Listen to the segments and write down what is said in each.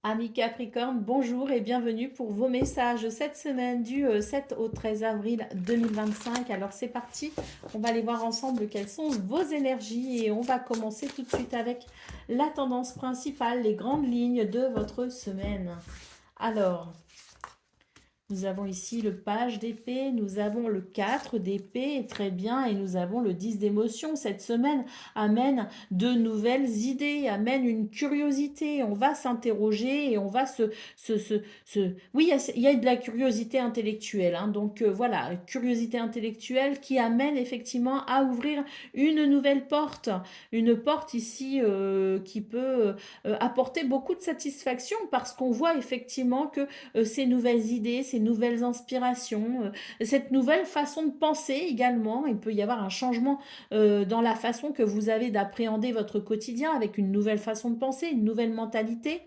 Amis Capricorne, bonjour et bienvenue pour vos messages cette semaine du 7 au 13 avril 2025. Alors c'est parti, on va aller voir ensemble quelles sont vos énergies et on va commencer tout de suite avec la tendance principale, les grandes lignes de votre semaine. Alors, nous avons ici le page d'épée, nous avons le 4 d'épée, très bien, et nous avons le 10 d'émotion. Cette semaine amène de nouvelles idées, amène une curiosité. On va s'interroger et on va Oui, il y a de la curiosité intellectuelle, hein. Donc voilà, curiosité intellectuelle qui amène effectivement à ouvrir une nouvelle porte. Une porte ici qui peut apporter beaucoup de satisfaction parce qu'on voit effectivement que ces nouvelles idées, ces nouvelles inspirations, cette nouvelle façon de penser également. Il peut y avoir un changement dans la façon que vous avez d'appréhender votre quotidien avec une nouvelle façon de penser, une nouvelle mentalité.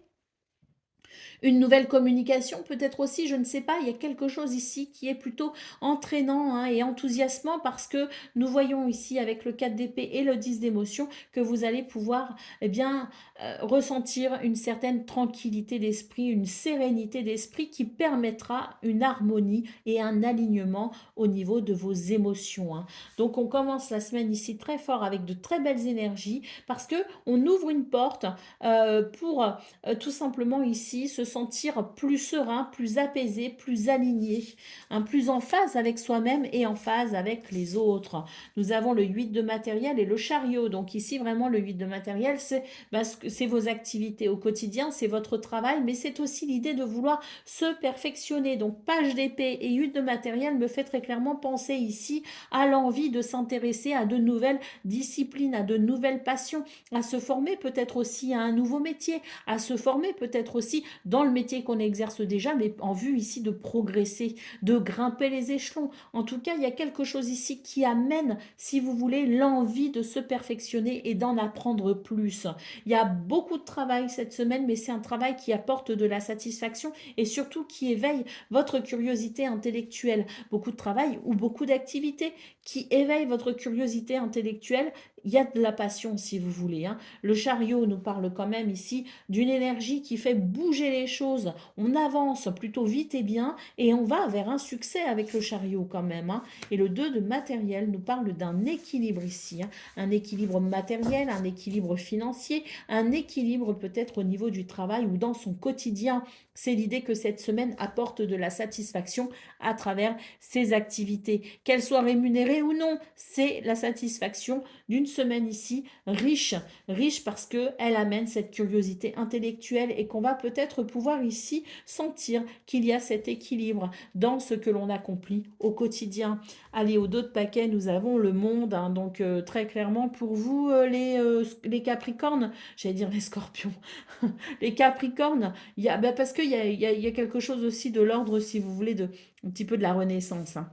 Une nouvelle communication peut-être aussi, je ne sais pas, il y a quelque chose ici qui est plutôt entraînant, hein, et enthousiasmant parce que nous voyons ici avec le 4 d'épée et le 10 d'émotion que vous allez pouvoir ressentir une certaine tranquillité d'esprit, une sérénité d'esprit qui permettra une harmonie et un alignement au niveau de vos émotions, hein. Donc on commence la semaine ici très fort avec de très belles énergies parce que on ouvre une porte pour tout simplement ici se sentir plus serein, plus apaisé, plus aligné, hein, plus en phase avec soi-même et en phase avec les autres. Nous avons le 8 de matériel et le chariot. Donc ici vraiment le 8 de matériel, c'est vos activités au quotidien, c'est votre travail, mais c'est aussi l'idée de vouloir se perfectionner. Donc page d'épée et 8 de matériel me fait très clairement penser ici à l'envie de s'intéresser à de nouvelles disciplines, à de nouvelles passions, à se former peut-être aussi à un nouveau métier, à se former peut-être aussi dans le métier qu'on exerce déjà, mais en vue ici de progresser, de grimper les échelons. En tout cas, il y a quelque chose ici qui amène, si vous voulez, l'envie de se perfectionner et d'en apprendre plus. Il y a beaucoup de travail cette semaine, mais c'est un travail qui apporte de la satisfaction et surtout qui éveille votre curiosité intellectuelle. Beaucoup de travail ou beaucoup d'activités qui éveillent votre curiosité intellectuelle. Il y a de la passion, si vous voulez, hein. Le chariot nous parle quand même ici d'une énergie qui fait bouger les choses. On avance plutôt vite et bien et on va vers un succès avec le chariot quand même, hein. Et le 2 de matériel nous parle d'un équilibre ici, hein. Un équilibre matériel, un équilibre financier, un équilibre peut-être au niveau du travail ou dans son quotidien. C'est l'idée que cette semaine apporte de la satisfaction à travers ses activités. Qu'elles soient rémunérées ou non, c'est la satisfaction d'une semaine ici riche, riche parce qu'elle amène cette curiosité intellectuelle et qu'on va peut-être pouvoir ici sentir qu'il y a cet équilibre dans ce que l'on accomplit au quotidien. Allez, au dos de paquet, nous avons le monde, hein. Donc très clairement pour vous, les Capricornes, j'allais dire les Scorpions, les Capricornes, parce qu'il y a quelque chose aussi de l'ordre, si vous voulez, un petit peu de la Renaissance, hein.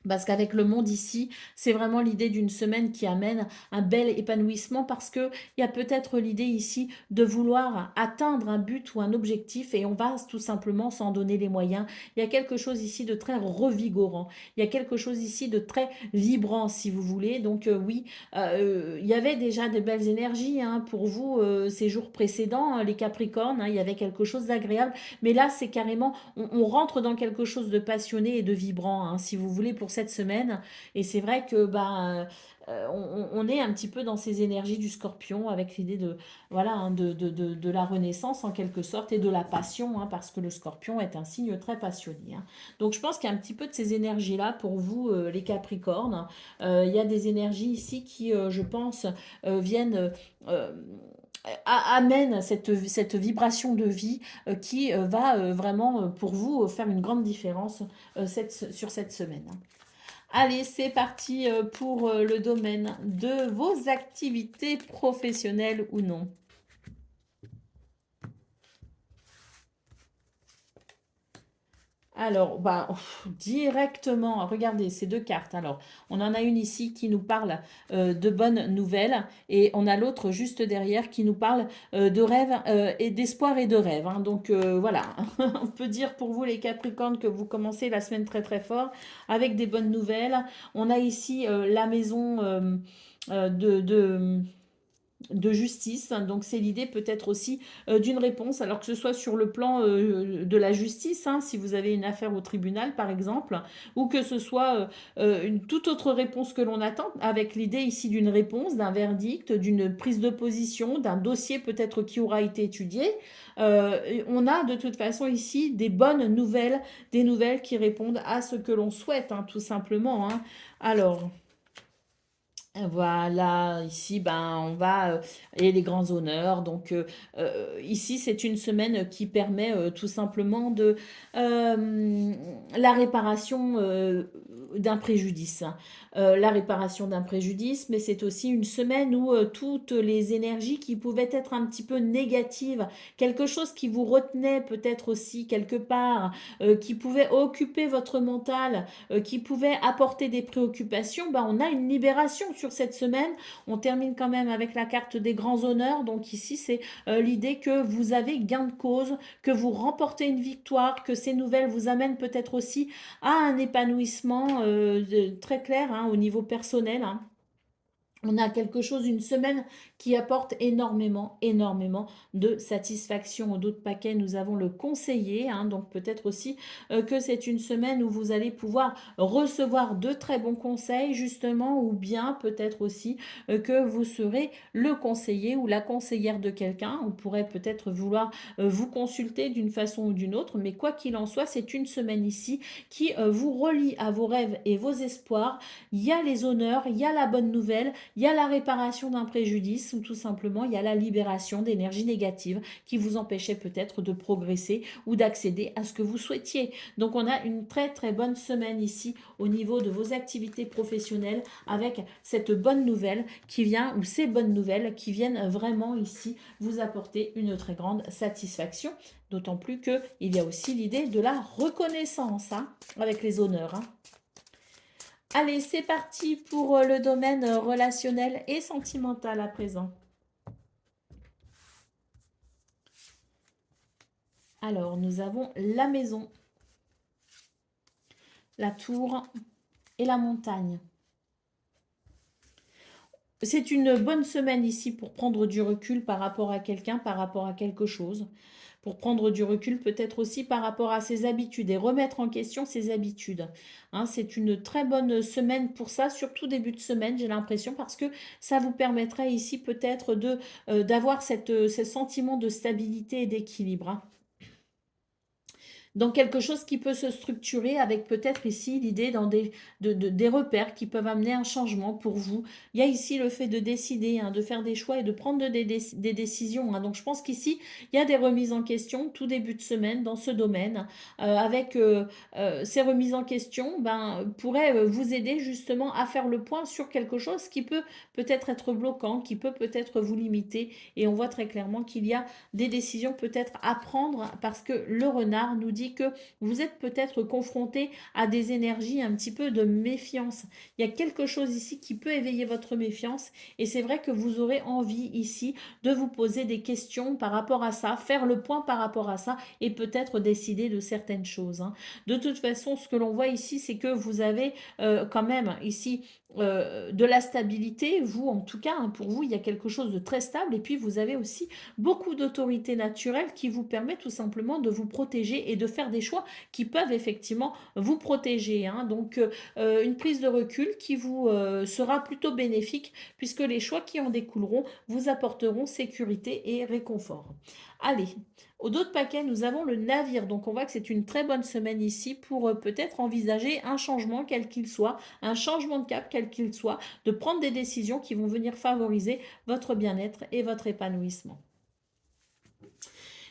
Parce qu'avec le monde ici, c'est vraiment l'idée d'une semaine qui amène un bel épanouissement parce que il y a peut-être l'idée ici de vouloir atteindre un but ou un objectif et on va tout simplement s'en donner les moyens. Il y a quelque chose ici de très revigorant. Il y a quelque chose ici de très vibrant, si vous voulez. Donc oui, il y avait déjà de belles énergies, hein, pour vous ces jours précédents, hein, les Capricornes, hein, il y avait quelque chose d'agréable. Mais là, c'est carrément, on rentre dans quelque chose de passionné et de vibrant, hein, si vous voulez, pour cette semaine. Et c'est vrai que on est un petit peu dans ces énergies du Scorpion avec l'idée de voilà, hein, de la renaissance en quelque sorte et de la passion, hein, parce que le Scorpion est un signe très passionné, hein. Donc je pense qu'il y a un petit peu de ces énergies là pour vous, les Capricornes. Il y a des énergies ici qui, je pense, viennent amène cette vibration de vie qui va vraiment pour vous faire une grande différence sur cette semaine. Allez, c'est parti pour le domaine de vos activités professionnelles ou non. Alors, directement, regardez ces deux cartes. Alors, on en a une ici qui nous parle de bonnes nouvelles et on a l'autre juste derrière qui nous parle de rêves et d'espoir et de rêve, hein. Donc, voilà, on peut dire pour vous les Capricornes que vous commencez la semaine très très fort avec des bonnes nouvelles. On a ici la maison de de justice. Donc c'est l'idée peut-être aussi d'une réponse, alors que ce soit sur le plan de la justice, hein, si vous avez une affaire au tribunal par exemple, ou que ce soit une toute autre réponse que l'on attend, avec l'idée ici d'une réponse, d'un verdict, d'une prise de position, d'un dossier peut-être qui aura été étudié. On a de toute façon ici des bonnes nouvelles, des nouvelles qui répondent à ce que l'on souhaite, hein, tout simplement. Hein. Alors... Voilà, ici, ben, on va, et les grands honneurs. Donc, ici, c'est une semaine qui permet tout simplement de la réparation d'un préjudice. Hein. La réparation d'un préjudice, mais c'est aussi une semaine où toutes les énergies qui pouvaient être un petit peu négatives, quelque chose qui vous retenait peut-être aussi quelque part, qui pouvait occuper votre mental, qui pouvait apporter des préoccupations, ben, on a une libération sur cette semaine. On termine quand même avec la carte des grands honneurs. Donc ici, c'est l'idée que vous avez gain de cause, que vous remportez une victoire, que ces nouvelles vous amènent peut-être aussi à un épanouissement très clair hein, au niveau personnel. Hein. On a quelque chose, une semaine qui apporte énormément, énormément de satisfaction. Au dos de paquet, nous avons le conseiller. Hein, donc peut-être aussi que c'est une semaine où vous allez pouvoir recevoir de très bons conseils, justement, ou bien peut-être aussi que vous serez le conseiller ou la conseillère de quelqu'un. On pourrait peut-être vouloir vous consulter d'une façon ou d'une autre. Mais quoi qu'il en soit, c'est une semaine ici qui vous relie à vos rêves et vos espoirs. Il y a les honneurs, il y a la bonne nouvelle, il y a la réparation d'un préjudice ou tout simplement il y a la libération d'énergie négative qui vous empêchait peut-être de progresser ou d'accéder à ce que vous souhaitiez. Donc on a une très très bonne semaine ici au niveau de vos activités professionnelles avec cette bonne nouvelle qui vient ou ces bonnes nouvelles qui viennent vraiment ici vous apporter une très grande satisfaction. D'autant plus qu'il y a aussi l'idée de la reconnaissance hein, avec les honneurs. Hein. Allez, c'est parti pour le domaine relationnel et sentimental à présent. Alors, nous avons la maison, la tour et la montagne. C'est une bonne semaine ici pour prendre du recul par rapport à quelqu'un, par rapport à quelque chose. Pour prendre du recul peut-être aussi par rapport à ses habitudes et remettre en question ses habitudes. Hein, c'est une très bonne semaine pour ça, surtout début de semaine, j'ai l'impression, parce que ça vous permettrait ici peut-être d'avoir ce sentiment de stabilité et d'équilibre. Hein. Dans quelque chose qui peut se structurer avec peut-être ici l'idée dans des repères qui peuvent amener un changement pour vous. Il y a ici le fait de décider, hein, de faire des choix et de prendre des décisions. Hein. Donc je pense qu'ici, il y a des remises en question tout début de semaine dans ce domaine. Avec ces remises en question, pourraient vous aider justement à faire le point sur quelque chose qui peut peut-être être bloquant, qui peut peut-être vous limiter. Et on voit très clairement qu'il y a des décisions peut-être à prendre parce que le renard nous dit que vous êtes peut-être confronté à des énergies un petit peu de méfiance. Il y a quelque chose ici qui peut éveiller votre méfiance et c'est vrai que vous aurez envie ici de vous poser des questions par rapport à ça, faire le point par rapport à ça et peut-être décider de certaines choses. Hein. De toute façon, ce que l'on voit ici, c'est que vous avez quand même ici de la stabilité, vous en tout cas, hein, pour vous, il y a quelque chose de très stable et puis vous avez aussi beaucoup d'autorité naturelle qui vous permet tout simplement de vous protéger et de faire des choix qui peuvent effectivement vous protéger. Hein. Donc une prise de recul qui vous sera plutôt bénéfique puisque les choix qui en découleront vous apporteront sécurité et réconfort. Allez, au dos de paquet, nous avons le navire. Donc on voit que c'est une très bonne semaine ici pour peut-être envisager un changement quel qu'il soit, un changement de cap quel qu'il soit, de prendre des décisions qui vont venir favoriser votre bien-être et votre épanouissement.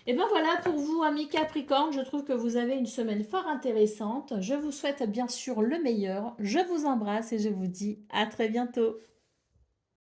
Et bien voilà pour vous, amis Capricorne, je trouve que vous avez une semaine fort intéressante. Je vous souhaite bien sûr le meilleur. Je vous embrasse et je vous dis à très bientôt.